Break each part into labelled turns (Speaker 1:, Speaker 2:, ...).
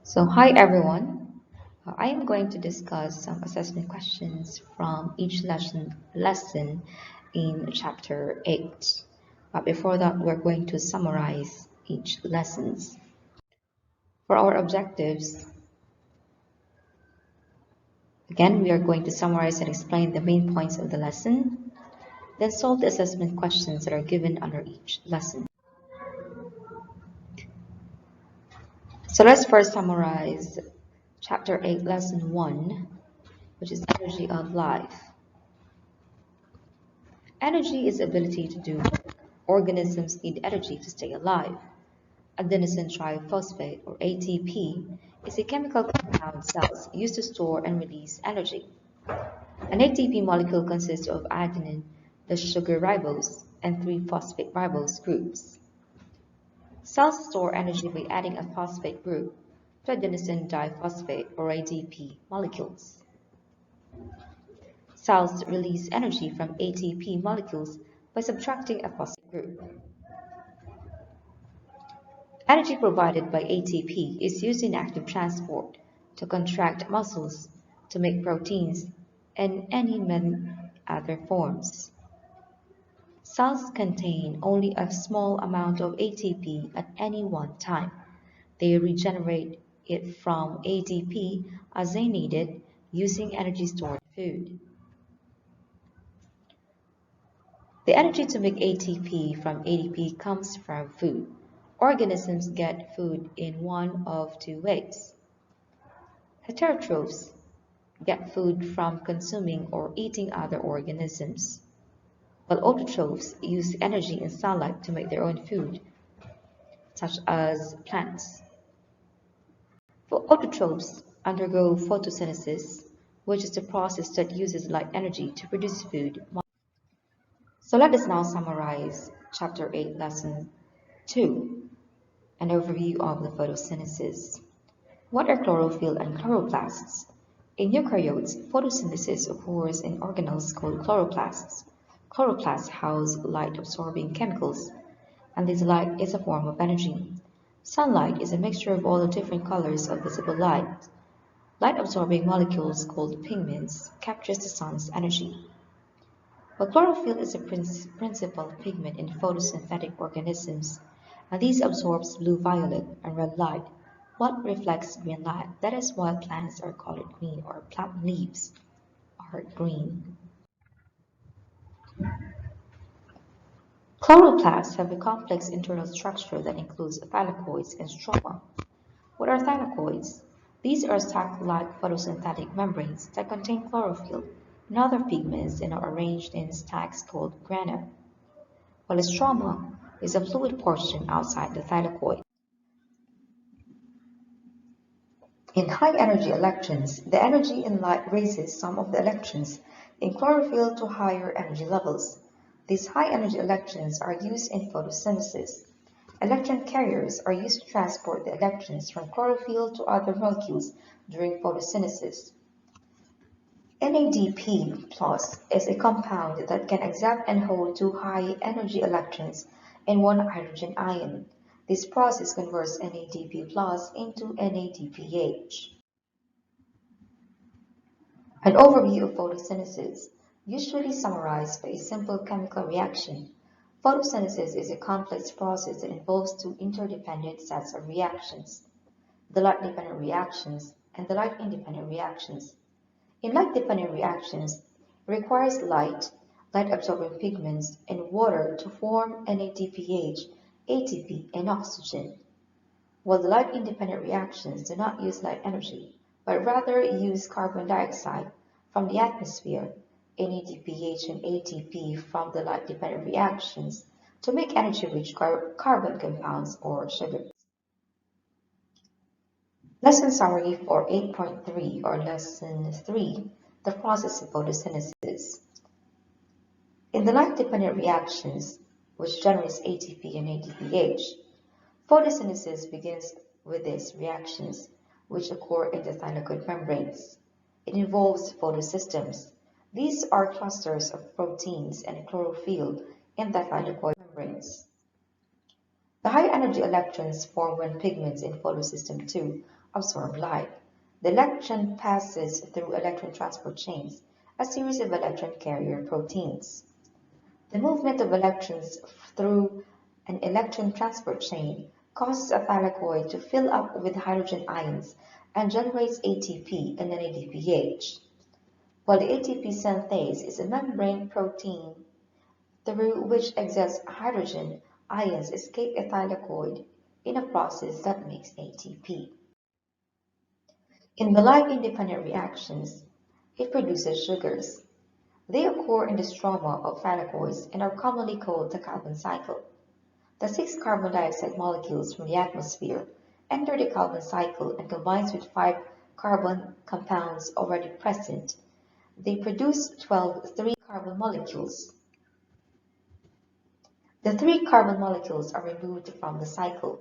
Speaker 1: Hi everyone. I am going to discuss some assessment questions from each lesson in chapter 8. But before that, we're going to summarize each lessons. For our objectives, again, we are going to summarize and explain the main points of the lesson, then solve the assessment questions that are given under each lesson. So let's first summarize chapter 8, lesson 1, which is energy of life. Energy is the ability to do work. Organisms need energy to stay alive. Adenosine triphosphate, or ATP, is a chemical compound cells use to store and release energy. An ATP molecule consists of adenine, the sugar ribose, and three phosphate ribose groups. Cells store energy by adding a phosphate group to adenosine diphosphate, or ADP, molecules. Cells release energy from ATP molecules by subtracting a phosphate group. Energy provided by ATP is used in active transport, to contract muscles, to make proteins, and many other forms. Cells contain only a small amount of ATP at any one time. They regenerate it from ADP as they need it, using energy stored in food. The energy to make ATP from ADP comes from food. Organisms get food in one of two ways. Heterotrophs get food from consuming or eating other organisms, while autotrophs use energy and sunlight to make their own food, such as plants. Autotrophs undergo photosynthesis, which is the process that uses light energy to produce food. So let us now summarize Chapter 8, Lesson 2, an overview of the photosynthesis. What are chlorophyll and chloroplasts? In eukaryotes, photosynthesis occurs in organelles called chloroplasts. Chloroplasts house light-absorbing chemicals, and this light is a form of energy. Sunlight is a mixture of all the different colors of visible light. Light-absorbing molecules called pigments captures the sun's energy. But chlorophyll is a principal pigment in photosynthetic organisms, and these absorbs blue, violet, and red light. What reflects green light? That is why plants are colored green, or plant leaves are green. Chloroplasts have a complex internal structure that includes thylakoids and stroma. What are thylakoids? These are sac-like photosynthetic membranes that contain chlorophyll and other pigments and are arranged in stacks called grana, while a stroma is a fluid portion outside the thylakoid. In high-energy electrons, the energy in light raises some of the electrons in chlorophyll to higher energy levels. These high-energy electrons are used in photosynthesis. Electron carriers are used to transport the electrons from chlorophyll to other molecules during photosynthesis. NADP+ is a compound that can accept and hold two high-energy electrons and one hydrogen ion. This process converts NADP+ into NADPH. An overview of photosynthesis, usually summarized by a simple chemical reaction. Photosynthesis is a complex process that involves two interdependent sets of reactions, the light-dependent reactions and the light-independent reactions. In light-dependent reactions, it requires light-absorbing pigments, and water to form NADPH, ATP, and oxygen, while the light-independent reactions do not use light energy, but rather use carbon dioxide from the atmosphere, NADPH and ATP from the light-dependent reactions, to make energy-rich carbon compounds or sugars. Lesson summary for 8.3 or Lesson 3, the process of photosynthesis. In the light-dependent reactions, which generates ATP and ADPH, photosynthesis begins with these reactions, which occur in the thylakoid membranes. It involves photosystems. These are clusters of proteins and chlorophyll in the thylakoid membranes. The high-energy electrons form when pigments in photosystem 2 absorb light. The electron passes through electron transport chains, a series of electron carrier proteins. The movement of electrons through an electron transport chain causes a thylakoid to fill up with hydrogen ions and generates ATP and NADPH. While the ATP synthase is a membrane protein through which excess hydrogen ions escape a thylakoid in a process that makes ATP. In the light-independent reactions, it produces sugars. They occur in the stroma of thylakoids and are commonly called the Calvin cycle. The 6 carbon dioxide molecules from the atmosphere enter the Calvin cycle and combines with 5 carbon compounds already present. They produce 12 3-carbon molecules. The 3 carbon molecules are removed from the cycle.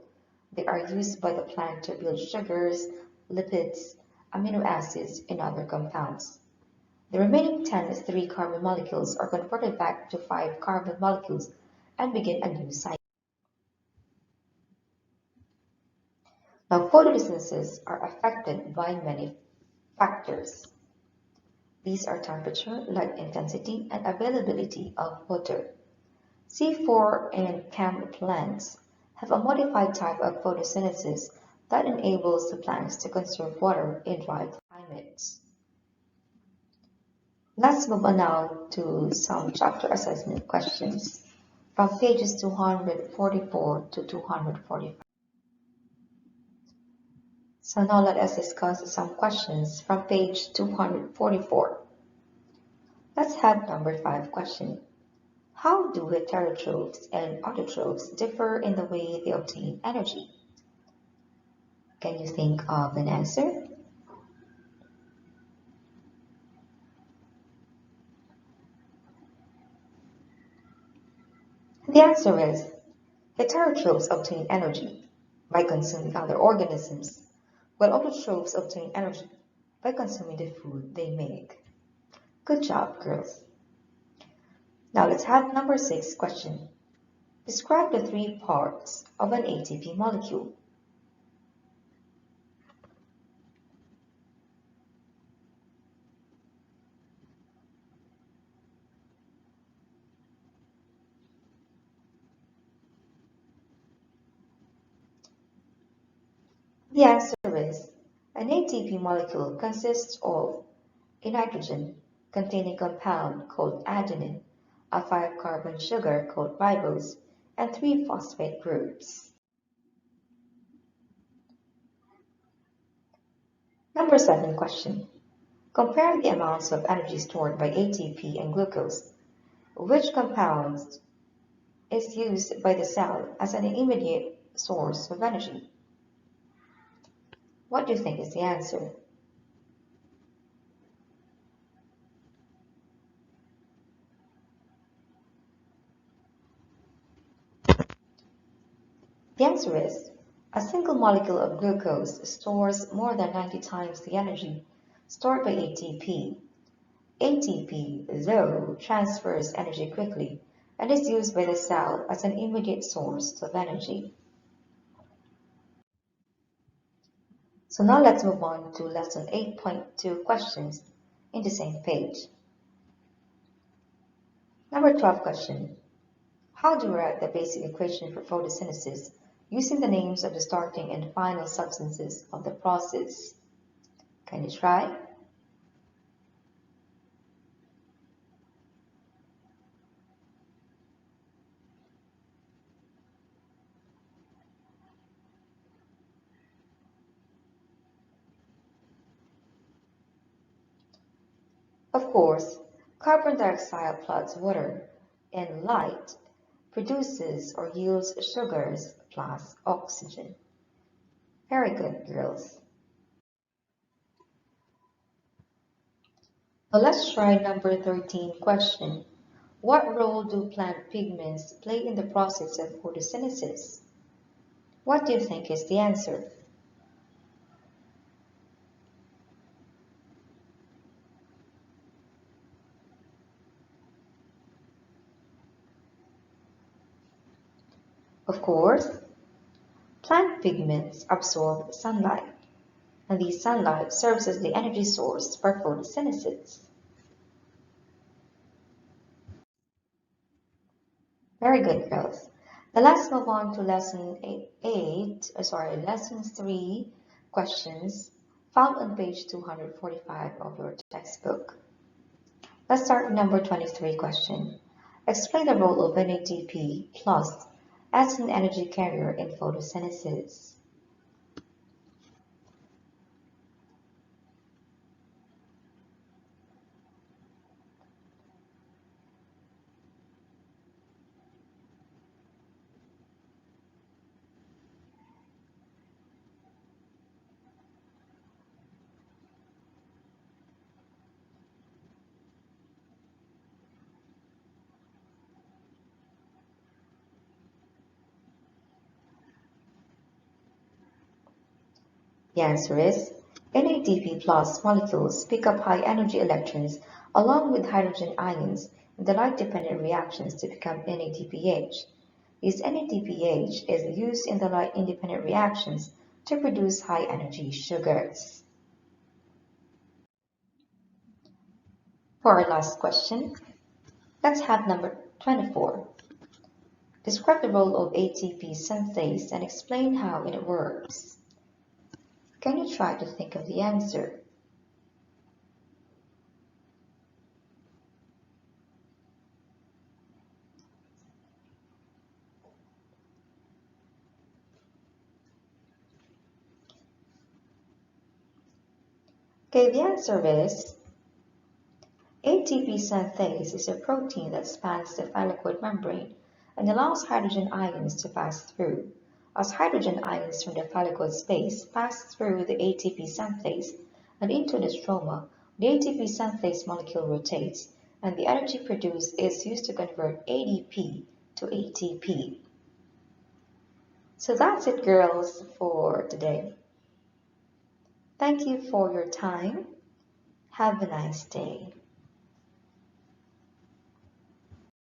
Speaker 1: They are used by the plant to build sugars, lipids, amino acids, and other compounds. The remaining 10 3-carbon molecules are converted back to 5 carbon molecules and begin a new cycle. Now, photosynthesis are affected by many factors. These are temperature, light intensity, and availability of water. C4 and CAM plants have a modified type of photosynthesis that enables the plants to conserve water in dry climates. Let's move on now to some chapter assessment questions from pages 244 to 245. So now let us discuss some questions from page 244. Let's have number 5 question. How do heterotrophs and autotrophs differ in the way they obtain energy? Can you think of an answer? The answer is heterotrophs obtain energy by consuming other organisms, while autotrophs obtain energy by consuming the food they make. Good job, girls. Now let's have number 6 question. Describe the 3 parts of an ATP molecule. The answer is an ATP molecule consists of a nitrogen containing compound called adenine, a 5-carbon sugar called ribose, and 3 phosphate groups. Number 7 question. Compare the amounts of energy stored by ATP and glucose. Which compound is used by the cell as an immediate source of energy? What do you think is the answer? The answer is a single molecule of glucose stores more than 90 times the energy stored by ATP. ATP, though, transfers energy quickly and is used by the cell as an immediate source of energy. So now let's move on to lesson 8.2 questions in the same page. Number 12 question. How do we write the basic equation for photosynthesis using the names of the starting and final substances of the process? Can you try? Of course, carbon dioxide plus water and light produces or yields sugars plus oxygen. Very good, girls. Now let's try number 13 question. What role do plant pigments play in the process of photosynthesis? What do you think is the answer? Of course, plant pigments absorb sunlight. and the sunlight serves as the energy source for photosynthesis. Very good, girls. Now let's move on to lesson 3 questions found on page 245 of your textbook. Let's start with number 23 question. Explain the role of NADP plus as an energy carrier in photosynthesis. The answer is NADP plus molecules pick up high energy electrons along with hydrogen ions in the light-dependent reactions to become NADPH. This NADPH is used in the light-independent reactions to produce high-energy sugars. For our last question, let's have number 24. Describe the role of ATP synthase and explain how it works. Can you try to think of the answer? Okay, the answer is ATP synthase is a protein that spans the thylakoid membrane and allows hydrogen ions to pass through. As hydrogen ions from the thylakoid space pass through the ATP synthase and into the stroma, the ATP synthase molecule rotates, and the energy produced is used to convert ADP to ATP. So that's it, girls, for today. Thank you for your time. Have a nice day.